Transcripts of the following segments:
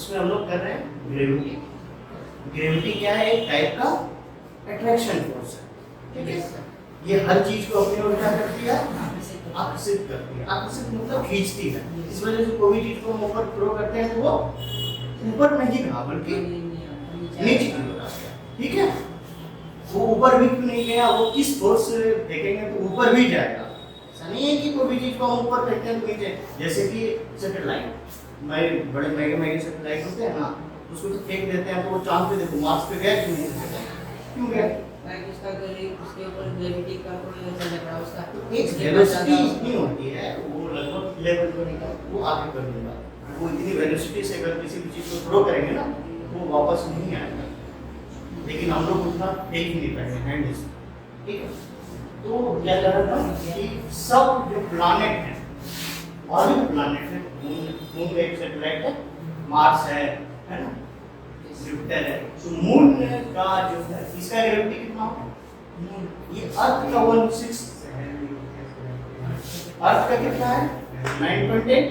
उसमें हम लोग कर रहे हैं ग्रेविटी। ग्रेविटी क्या है? एक टाइप का अट्रैक्शन फोर्स है, ठीक है। ये हर चीज को अपनी ओर क्या करती है? आकर्षित करती है। आकर्षित मतलब खींचती है। इस वजह से कोई भी चीज को हम ऊपर थ्रो करते हैं तो वो ऊपर नहीं कहा बल्कि नीचे की ओर आता है, ठीक है। वो ऊपर भी क्यों नहीं गया? वो किस फोर्स से फेंकेंगे तो ऊपर भी जाएगा। ऐसा नहीं है कि कोई भी चीज को हम ऊपर फेंकते हैं तो नीचे। जैसे कि सैटेलाइट, बड़े महंगे सैटेलाइट होते हैं ना, उसको तो फेंक देते हैं तो वो चांद पे देखो मार्स पे गया क्यों नहीं? क्यों गया? उसके ऊपर ग्रेविटी का कोई असर लग रहा है उसका। एक वेलोसिटी इतनी होती है, वो लगभग लेवल पर निकल वो आगे कर देगा। वो इतनी वेलोसिटी से अगर किसी भी चीज को थ्रो करेंगे ना वो वापस नहीं आएगा। लेकिन हम लोग उतना देख ही नहीं पाएंगे हैंड से, ठीक है। तो क्या कर रहा था कि सब जो प्लैनेट है और भी प्लैनेट है, मून एक सैटेलाइट है, मार्स है ना, जुपिटर है। तो मून का जो है इसका ग्रेविटी कितना होगा? ये अर्थ का 1/6, अर्थ का कितना है? 9.8,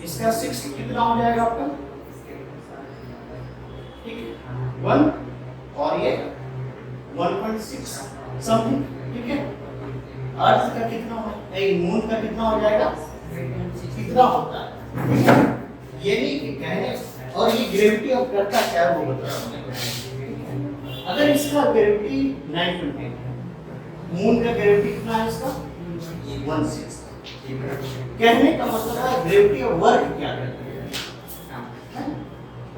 इसका 6 कितना हो जाएगा आपका? ठीक है, 1 और ये 1.6 समथिंग, ठीक है। अर्थ का कितना हो? मून का कितना हो जाएगा? कितना होता है? ये नहीं कि कहने। और ये ग्रेविटी अब करता क्या है वो बता रहा हूं। अगर इसका ग्रेविटी 9.8, मून का ग्रेविटी कितना है इसका? 1/6। कहने का मतलब है ग्रेविटी का वर्क क्या करती है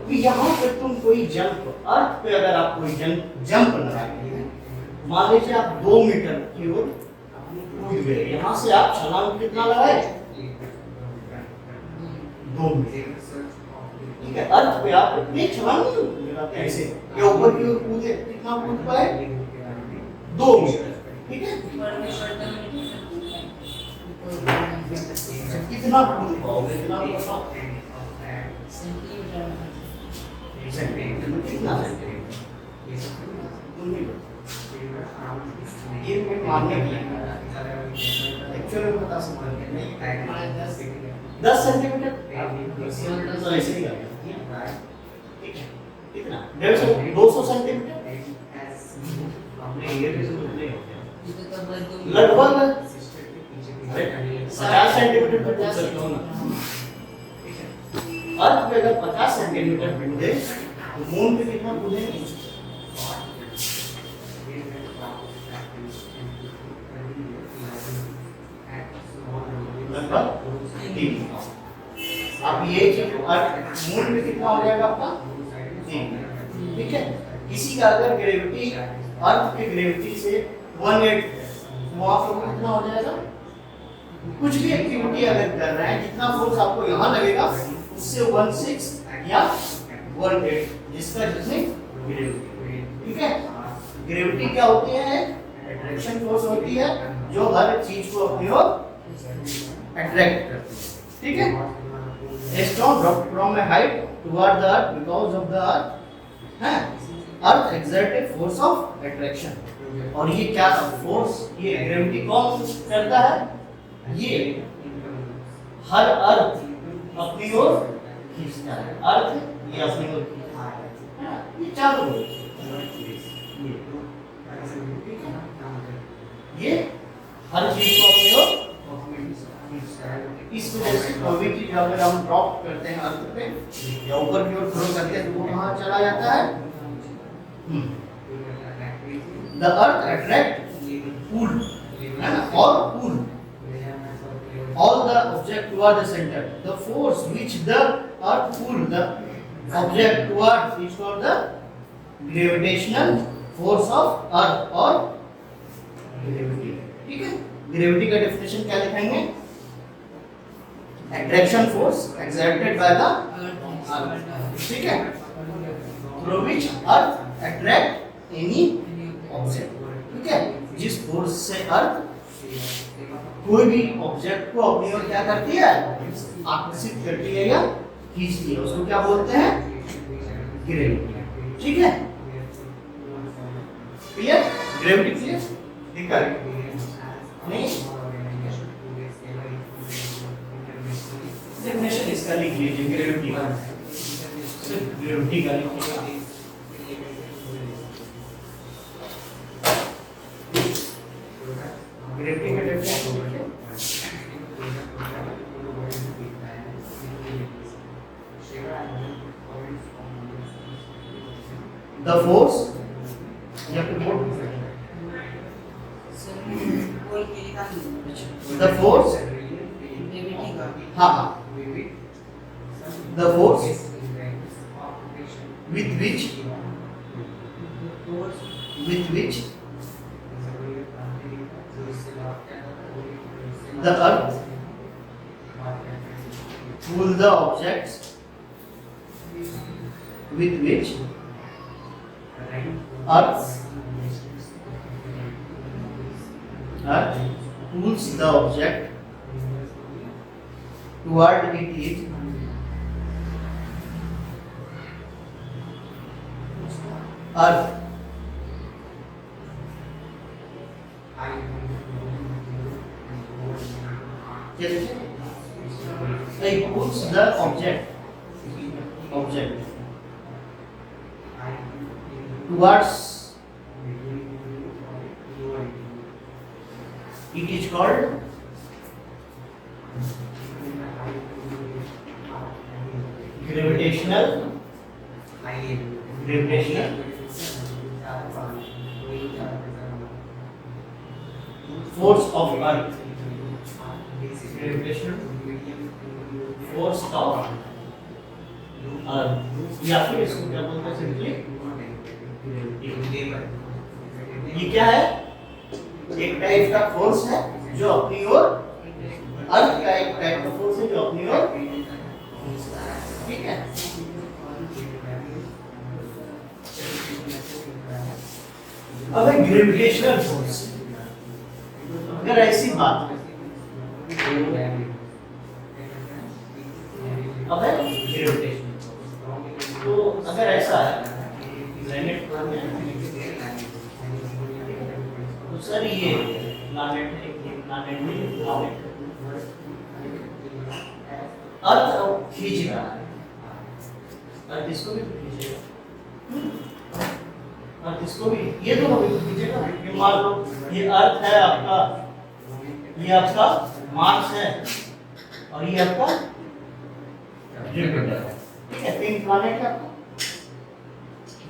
कि यहाँ पे तुम कोई जंप, अर्थ पे अगर आप कोई जंप लगाते हैं, मान लीजिए आप 2 मीटर की ओर कूद गए, यहाँ से आप छलांग कितना लगाए? 2 मीटर, ठीक है। अर्थ पे आप इतनी छलांग लगाते हैं ऐसे या ऊपर की ओर कूदे, कितना कूद पाए? 2 मीटर, ठीक है। कितना कूद पाओगे? कितना सेंटीमीटर में कितना सेंटीमीटर? ये मैं मानने के लिए एक्चुअल में बता सकता हूँ 10 सेंटीमीटर तो ऐसे ही ठीक है। कितना? 200 सेंटीमीटर लगभग 50 सेंटीमीटर तक कूद सकते हो ना। अर्थ पे अगर 50 सेंटीमीटर कूदे तो मून पे कितना कूदेंगे? लगभग 3। अब ये चीज मून पे कितना हो जाएगा आपका? 3, ठीक है। किसी का अगर ग्रेविटी अर्थ की ग्रेविटी से 1/8 तो आप लोगों को कितना हो जाएगा? कुछ भी एक्टिविटी अगर कर रहे हैं, जितना फोर्स आपको यहाँ लगेगा उससे 1/6 या 1/8 जिसका जितनी ग्रेविटी, ठीक है। ग्रेविटी क्या होती है? अट्रैक्शन फोर्स होती है जो हर चीज को अपनी ओर अट्रैक्ट करती है, ठीक है। A stone dropped from a height toward the earth because of the earth exerted force of attraction। और ये क्या फोर्स? ये ग्रेविटी कौन करता है? ये हर अर्थ अपनी ओर खींचता है। अर्थ ये अपनी ओर खींचता है, ये चारों ओर, ये हर चीज को अपनी ओर। इस वजह से कोई भी चीज अगर हम ड्रॉप करते हैं अर्थ पे या ऊपर की ओर थ्रो करते हैं तो वो कहाँ चला जाता है? द अर्थ अट्रैक्ट पुल और पुल all the object toward the center. The force which the earth pull the object towards is called the gravitational force of earth or gravity, ठीक है। ग्रेविटी का डेफिनेशन क्या लिखेंगे? attraction force exerted by the earth, ठीक है, through which earth attract any object, ठीक है। जिस फोर्स से अर्थ कोई भी ऑब्जेक्ट को अपनी ओर क्या करती है? आकर्षित करती है या खींचती है, उसको क्या बोलते हैं? ग्रेविटी, ठीक है। क्लियर? Gravity clear? दिखा नहीं? डेफिनेशन इसका लिख लीजिए ग्रेविटी का। सिर्फ ग्रेविटी का लिखिएगा। ग्रेविटी का डेफिनेशन लिखिए। The force या फिर बोल सर बोल के निकाल दो। the force ग्रेविटी का हाँ हाँ the force with which force the earth pull the objects with which earth pulls the object toward it is earth like pulls the object towards it is called gravitational force of earth gravitational force of earth या फिर इसको क्या बोलते हैं simply ये क्या है एक टाइप का फोर्स है जो अपनी ओर अर्थ का एक टाइप का फोर्स है जो अपनी ओर ठीक है अब है ग्रेविटेशनल फोर्स अगर ऐसी बात अब है ग्रेविटेशन तो अगर ऐसा है प्लैनेट तो सर ये प्लैनेट है ये प्लैनेट नहीं प्लैनेट अर्थ अब खींच रहा है अर्थ इसको भी खींचेगा अर्थ इसको भी ये तो अभी खींचेगा ये मान लो ये अर्थ है आपका ये आपका मार्स है और ये आपका जुपिटर ठीक है तीन प्लैनेट है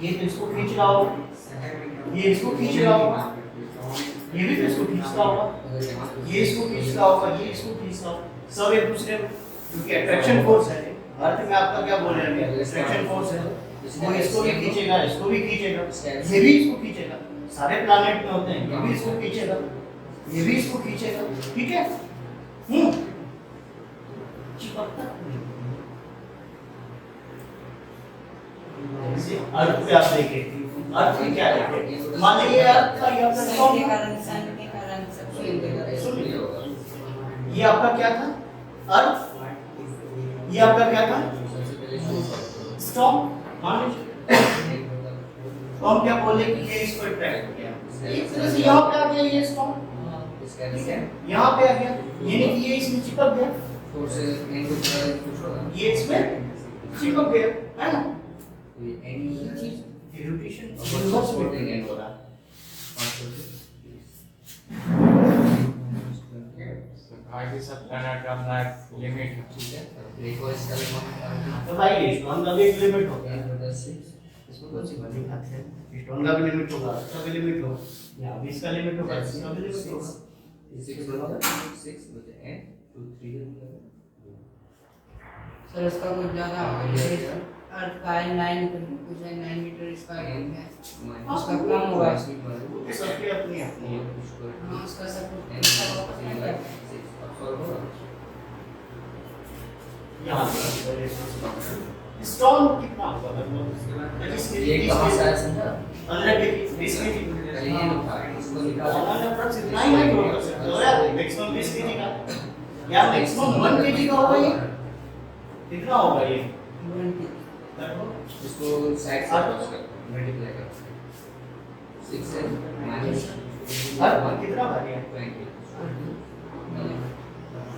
ये तो इसको खींच रहा होगा ये इसको खींच रहा होगा ये भी तो इसको खींचता होगा ये इसको खींचता होगा ये इसको खींचता होगा सब एक दूसरे क्योंकि अट्रैक्शन फोर्स है अर्थ में आपका क्या बोल रहे हैं अट्रैक्शन फोर्स है वो इसको भी खींचेगा इसको भी खींचेगा ये भी इसको खींचेगा सारे प्लैनेट में होते हैं ये भी इसको खींचेगा ये भी इसको खींचेगा ठीक है चिपकता अर्थ पे आप देखें अर्थ में क्या है मान लीजिए अर्थ का ये आपका सन के कारण सब खेलते ये आपका क्या था अर्थ ये आपका क्या था स्टॉर्म मान लीजिए तो हम क्या बोले कि ये इसको अट्रैक्ट किया एक तरह से यहाँ पे आ गया ये स्टॉर्म ठीक है यहाँ पे आ गया ये नहीं कि ये इसमें चिपक गया ये इसमें चिपक गया है ना any चीज रोटेशन रिवर्स रोटेटिंग एंड हो रहा आगे सब प्लैनेट का अपना लिमिट ठीक है रिक्वेस्ट का लिमिट तो भाई स्टोन का भी एक लिमिट होगा 10 इसमें कौन सी बात है स्टोन का भी लिमिट होगा इसका भी लिमिट होगा या अभी इसका लिमिट होगा इसका भी लिमिट होगा 6 with the end 2 3 सर इसका कुछ ज्यादा होगा अर्थ का है 9 मीटर कुछ है 9 मीटर इसका है उसका कम होगा सबकी अपनी अपनी है हाँ उसका सब यहाँ स्टोन कितना होगा लगभग ये कहां से आया समझा अंदर के 20 केजी पहले ये लोग था इसको निकाल हमारा अप्रोक्स इतना ही नहीं होगा सर तो यार मैक्सिमम 20 केजी का या मैक्सिमम 1 केजी का होगा ये कितना होगा ये इसको साइड से मल्टीप्लाई कर 6 से माइनस हर कितना भारी है 20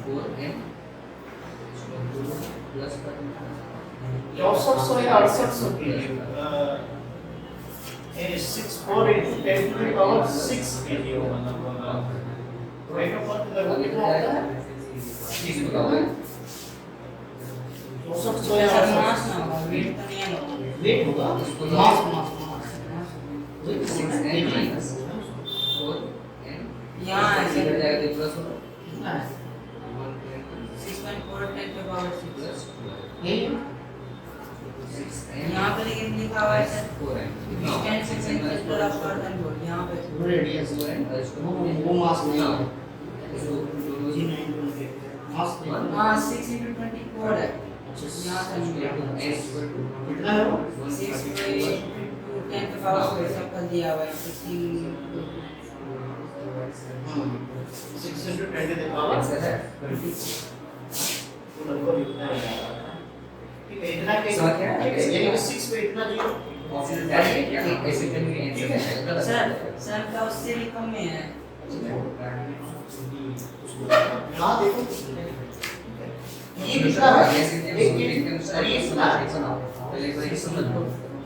4 n इसको प्लस कर 6400 या 6800 kg 64 into 10 to the power 6 kg होगा। तो एक पर लगभग कितना होता है? 6400 या सर मास ना होगा, वेट तो नहीं होगा। वेट होगा मास मास मास यहाँ ऐसे कितना है? 6.4 10 to the power 6। यही यहाँ पे लेकिन लिखा हुआ है sir 10 centimetre of earth and board यहाँ पे रेडियस वो मास नहीं है जी नहीं मास नहीं हाँ 6 into 24 है यहाँ से निकला कितना है वो 6 by 10 to the power 6 सबका दिया हुआ है 16 6 into 10 to the power तो लगभग इतना है ठीक है इतना के समझ गया? ठीक है यानी कि 6 पे इतना जीरो सर का उससे भी कम में है यहाँ देखो ये कितना है एक मिनट और ये कितना है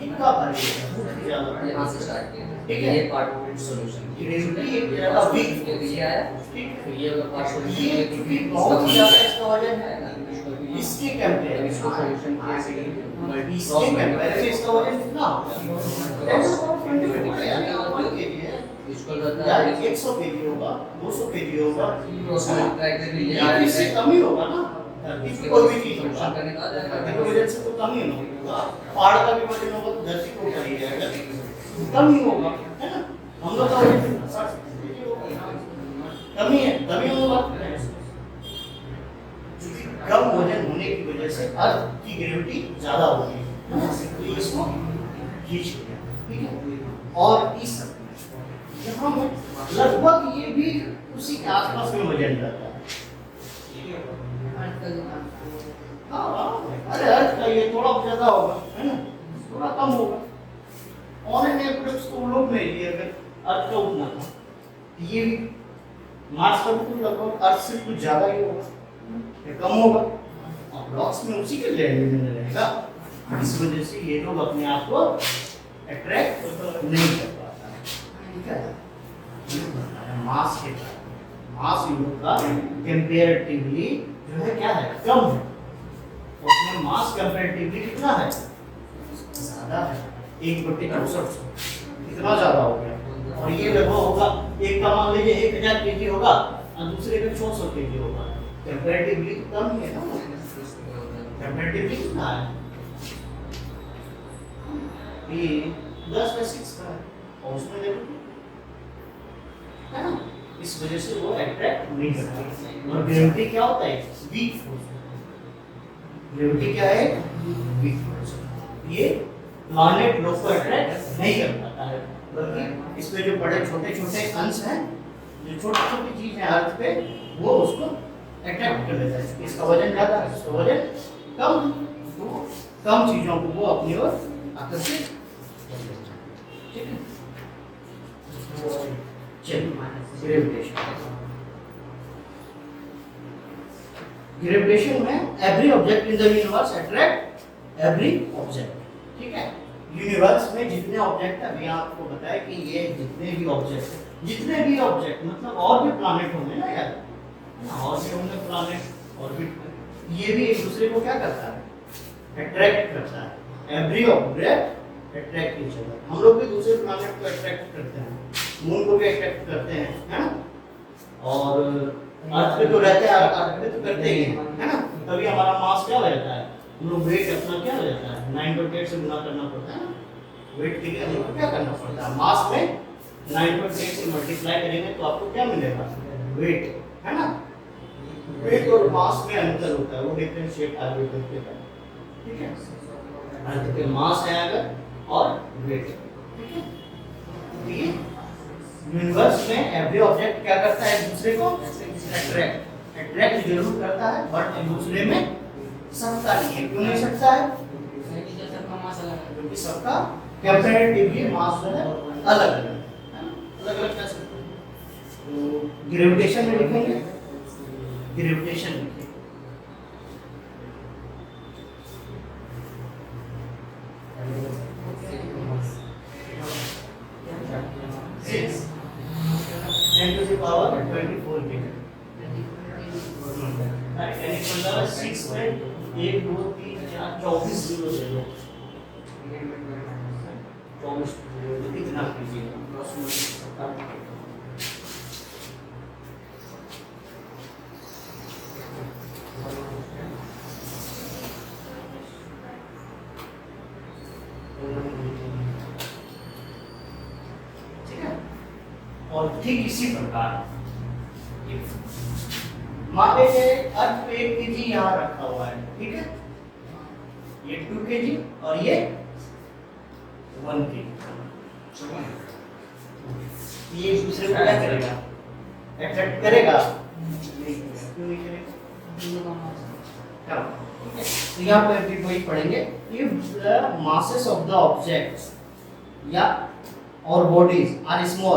इतना भारी है ज्यादा यहाँ से स्टार्ट किया ठीक है। ये पार्ट सॉल्यूशन ग्रेविटी एक ज्यादा वीक ये आया ठीक है फिर ये वाला पार्ट ये सॉल्यूशन क्योंकि बहुत ज्यादा इसका वजन है इसके इसको कंपेयर सॉल्यूशन किया इसके कंपेयर में इसका वजन कितना इसको यार 100 केजी होगा 200 केजी होगा ट्राई कर लीजिए ये इससे कम ही होगा ना धरती कोई भी चीज होगा करने का धरती के वजन से तो कम ही होगा पहाड़ का भी वजन होगा तो धरती को ऊपर ही रहेगा कम ही होगा है ना हम लोग का वजन 60 केजी होगा कम ही है तभी होगा क्योंकि कम वजन होने की वजह से अर्थ की ग्रेविटी ज्यादा होती है तो इसको खींच लिया ठीक है और इस यहाँ में लगभग ये भी उसी के आसपास में वजन रहता है अर्थ का जितना हाँ, अरे अर्थ का ये थोड़ा ज्यादा होगा है ना थोड़ा कम होगा ऑन एन एवरेज तो लोग में ये अगर अर्थ का उतना था ये भी मार्स का भी लगभग अर्थ से कुछ ज्यादा ही होगा या कम होगा और ब्लॉक्स में उसी के लेवल में रहेगा इस वजह से ये लोग अपने आप को अट्रैक्ट नहीं कर पाता है ठीक है ये बताया मास के कारण मास इन लोग का कंपैरेटिवली जो है क्या है कम है उसमें मास कंपैरेटिवली कितना है ज्यादा है 1/64 इतना ज्यादा हो गया और ये लगभग होगा एक का मान लीजिए 1000 केजी होगा और दूसरे का 600 केजी होगा कंपैरेटिवली कम ही है ना कंपैरेटिवली कितना है ये 10/6 का है और उसमें देखो है ना इस वजह से वो अट्रैक्ट नहीं करता और ग्रेविटी क्या होता है वीक फोर्स ग्रेविटी क्या है वीक फोर्स ये प्लैनेट लोग को अट्रैक्ट नहीं कर पाता है बल्कि इसमें जो बड़े छोटे छोटे अंश हैं जो छोटी छोटी चीज है अर्थ पे वो उसको अट्रैक्ट कर लेता है इसका वजन ज्यादा है इसका वजन कम तो कम चीजों को वो अपनी ओर आकर्षित कर लेता है ठीक है चलिए ग्रेविटेशन में every object in the universe attract every object ठीक है यूनिवर्स में जितने ऑब्जेक्ट है अभी आपको बताया कि ये जितने भी ऑब्जेक्ट मतलब और भी प्लैनेट होंगे ना यार और भी होंगे प्लैनेट और भी ये भी एक दूसरे को क्या करता है अट्रैक्ट करता है every object attract each other हम लोग भी दूसरे प्लैनेट को अट्रैक्ट करते हैं मून को भी अट्रैक्ट करते हैं है ना और अर्थ पे तो रहते हैं अर्थ पे तो करते ही हैं है ना तभी हमारा मास क्या रहता है हम लोग वेट अपना क्या रहता है 9.8 से गुना करना पड़ता है ना वेट के लिए हमको क्या करना पड़ता है मास में 9.8 से मल्टीप्लाई करेंगे तो आपको क्या मिलेगा वेट है ना वेट और मास में अंतर होता है वो डिफरेंशिएट आगे करते हैं ठीक है अर्थ पे मास है अगर और वेट ठीक है तो ये यूनिवर्स में एवरी ऑब्जेक्ट क्या करता है एक दूसरे को अट्रैक्ट जरूर करता है बट एक दूसरे में सकता नहीं है क्यों नहीं सकता है क्योंकि सबका कंपैरेटिवली मास जो है अलग अलग है अलग अलग कैसे तो ग्रेविटेशन में लिखेंगे ग्रेविटेशन लिखेंगे पावर 24 मीटर। यानी 6 में 1 2 3 4 24 जीरो ले लो, 24 जीरो कितना कीजिएगा और ठीक इसी प्रकार मान लीजिए अर्थ पे 1 kg यहाँ रखा हुआ है, ठीक है, ये 2 kg और ये 1 kg, ये एक दूसरे को क्या करेगा, अट्रैक्ट करेगा, क्यों नहीं करेगा? तो यहाँ पे भी वही पढ़ेंगे, if the masses of the objects या और bodies are small